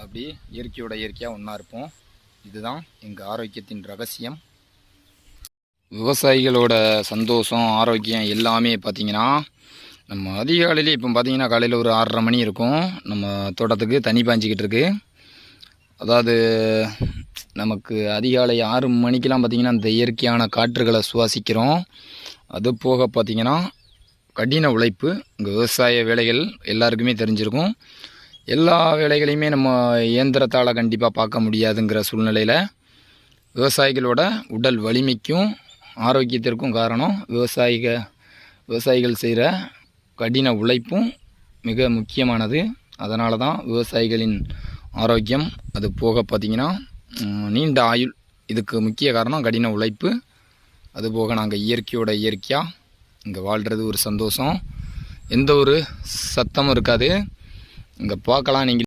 அப்படி இயற்கையோட இயற்கையாக ஒன்றா இருப்போம். இதுதான் எங்கள் ஆரோக்கியத்தின் ரகசியம். விவசாயிகளோட சந்தோஷம், ஆரோக்கியம் எல்லாமே பார்த்திங்கன்னா, நம்ம அதிகாலையிலே இப்போ பார்த்திங்கன்னா காலையில் ஒரு 6:30 மணி இருக்கும். நம்ம தோட்டத்துக்கு தண்ணி பாய்ஞ்சிக்கிட்டு இருக்கு. அதாவது நமக்கு அதிகாலை 6 மணிக்கெலாம் பார்த்திங்கன்னா இந்த இயற்கையான காற்றுகளை சுவாசிக்கிறோம். அது போக பார்த்திங்கன்னா கடின உழைப்பு. இங்கே விவசாய வேலைகள் எல்லாருக்குமே தெரிஞ்சிருக்கும். எல்லா வேலைகளையுமே நம்ம இயந்திரத்தால் கண்டிப்பாக பார்க்க முடியாதுங்கிற சூழ்நிலையில் விவசாயிகளோட உடல் வலிமைக்கும் ஆரோக்கியத்திற்கும் காரணம் விவசாயிகள் செய்கிற கடின உழைப்பும் மிக முக்கியமானது. அதனால தான் விவசாயிகளின் ஆரோக்கியம், அது போக பார்த்திங்கன்னா நீண்ட ஆயுள், இதுக்கு முக்கிய காரணம் கடின உழைப்பு. அதுபோக நாங்கள் இயற்கையோட இயற்கையாக இங்கே வாழ்கிறது ஒரு சந்தோஷம். எந்த ஒரு சத்தமும் இருக்காது. இங்கே பார்க்கலாம் நீங்கள்.